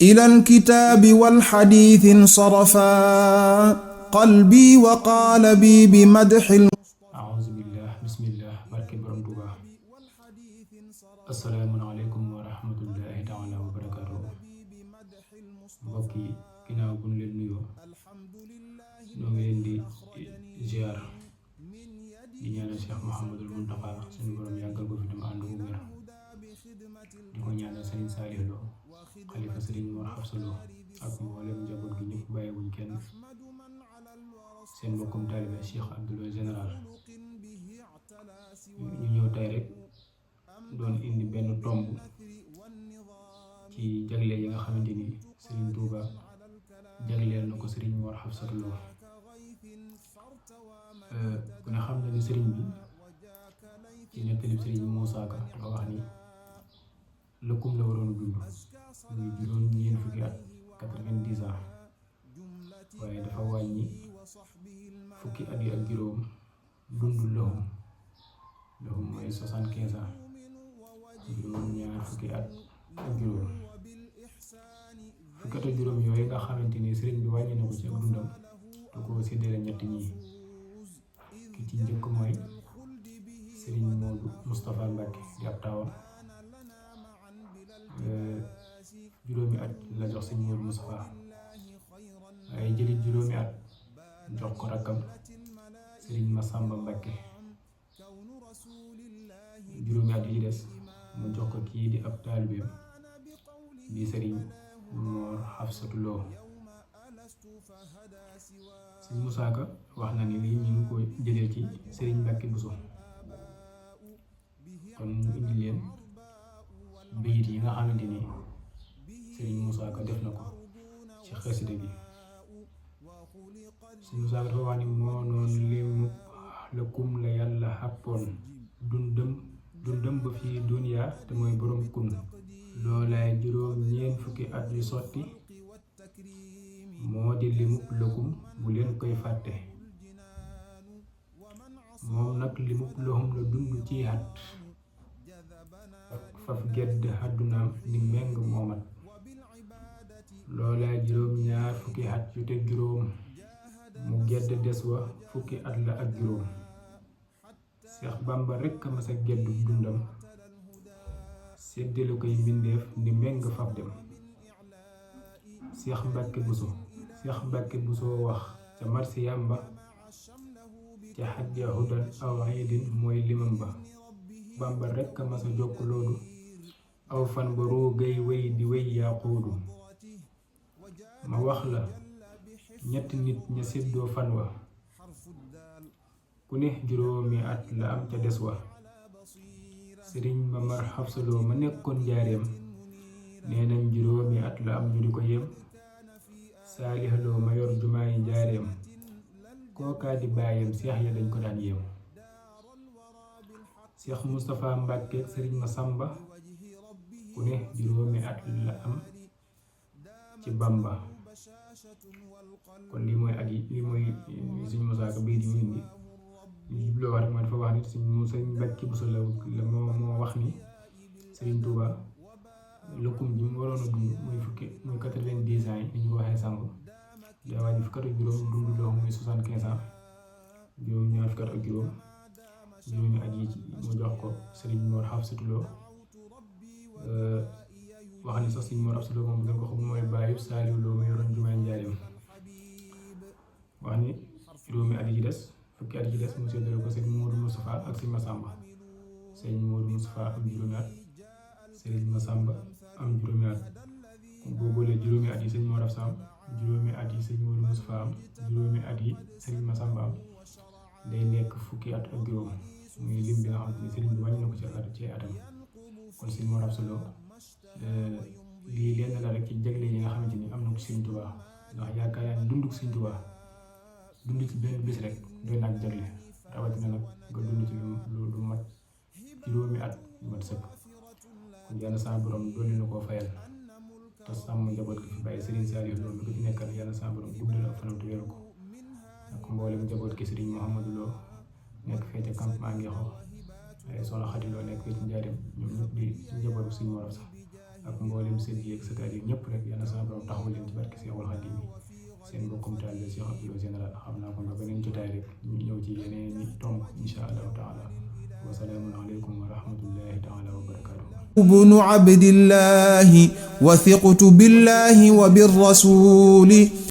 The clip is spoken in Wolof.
إلى الكتاب والحديث انصرفا قلبي وقالبي بمدح أعوذ بالله بسم الله barke borom Tuuba assalaamu aleykum wa rahmatullahi taala wa barakaatuh mbokk yi ginnaaw bu ñu leen nuyoo ñoo ngi leen di ziar di ñaanal Cheikh Mouhamadul Muntaqa suñu borom yàggal ko fi dem ànd bu wér di ko ñaanal Serigne Saliou Lo xalifa Serigne Mor Hafsa Lo ak mboolem njaboot gi ñëpp bàyyiwuñ kenn seen mbokkum taalibe Cheikh Abdoulaye général ñu ñëw tey rek doon indi benn tomb ci jagle yi nga xamante ni Serigne Touba jagleel na ko Serigne Mor Hafsa Lo ku ne xam na ni Serigne bi ci nettalib Serigne Moussa Ka dafa wax ni lëkkum la waroon dund muy juróom ñeent fukki at 90 ans waaye dafa wàññi fukki at yi ak juróom dund lahum mooy 75 ans juróom ñaar fukki at ak juróom fukki at ak juróom yooyu nga xamante ni sëriñ bi wàññi na ko ci ak dundam da ko séddale ñett ñi ki ci njëkk mooy sëriñ Modou Moustapha Mbacke di ab taawam juróomi at la jox sëriñ Modou Moustapha waaye jëlit juróomi at jox ko rakkam sëriñ Massamba Mbacke juróomi at yi des mu jox ko kii di ab taalibeem di sëriñ Mor Hafsa Lo sëriñ Moussa Ka wax na ni lii ñu ngi ko jëlee ci sëriñ Mbacke Bousso kon ñu indi leen bayit yi nga xamante ni sëriñ Moussa Ka def na ko ci xasida gi sëriñ Moussa Ka dafa wax ni moo noon limu lëkkum la yàlla xàppoon dundam ba fii duniya te mooy borom kun loolaay juróom ñeent fukki at yu sotti moo di limub lëkkum bu leen koy fàtte moom nag limub loxum la dund ci at faf gedd àddunaam ni meng moomat loolaay juróom ñaar fukki at yu teg juróom mu gedd des wa fukki at la ak juróom Seex Bàmba rekk a masa geddu dundam séddale koy mbindeef ni meng faf dem Seex Mbàkke Buso wax ca marsiyam ba ca xajja hudan aw iidin mooy limam ba Bàmba rekk a masa jokk loolu aw fan ba roogay wéy di wéy yaa xuudu ma wax la ñetti nit ña séddoo fan wa ku ne juróomi at la am ca des wa sëriñ Mor Hafsa Lo ma nekkoon njaareem nee nañ juróomi at la am ñu di ko yem Saalih Lo ma yor jumaayi njaareem kookaa di baayam seex ya dañ ko daan yem Seex Moustapha Mbàkke sëriñ Masamba ku ne juróomi at la am ci Bamba kon lii mooy at yi lii mooy suñu Moussa Ka bii di mu indi li jubloo wax rek mooy dafa wax ni sëriñ Mbàkke Buso la moo wax ni Sëriñ Tuuba lëkkum ji mu waroon a dund muy 90 ans yi ni ñu ko waxee sànq daa wàññi fukki at ak juróom dund loo muy 75 ans juróom ñaar fukki at ak juróomi at yi mu jox ko Sëriñ Mor Hafsa Lo wax ni sax Sëriñ Mor Hafsa Lo moom dañ ko xam mooy bàyyi Saliou Lo mu yoroon jumaay njaareem wax ni juróomi at yi des fukki at yi des mu séddale ko Sëriñ Modou Moustapha ak Sëriñ Massamba Sëriñ Modou Moustapha am juróomi at Sëriñ Massamba am juróomi at boo boolee juróomi at yi Sëriñ Mor Hafsa am juróomi at yi Sëriñ Modou Moustapha am juróomi at yi Sëriñ Massamba am day nekk fukki at ak juróom muy lim bi nga xam ne sëriñ bi wàññi na ko ci atam kon Sëriñ Mor Hafsa Lo lii lenn la rek ci jagle yi nga xamante ni am na ko Sëriñ Tuuba ndax yaakaar naa ne dunduk Sëriñ Tuuba dund ci benn bis rek doy na ak jagle rawatina nag nga dund ci lu mat juróomi at yu mat sëkk kon yàlla sa borom dolli na koo fayal te sàmm njaboot gi fi bàyyi Serigne Saliou Lo mi ko ci nekkal yàlla sa borom guddal ak fanam te wéral ko ak mboolem njaboot gi Serigne Mouhamadou Lo nekk fee ca campement Ngexo ay soxna Xadi Lo nekk fee ci Njaaréem ñoom ñëpp di njabootu Serigne Mor Hafsa ak mboolem sët yi ak sëtaat yi ñëpp rek yàlla sama borom taxawal leen ci barke Seexul Xadiim seen mbokkum taalibe Cheikh Abdou général xam naa kon ba beneen jotaay rek ñu ñëw ci yeneen i tomb insha allahu taala wa salaamun aleykum wa rahmatullahi taala wa barakaatuh. ابن عبد الله وثقت بالله وبالرسول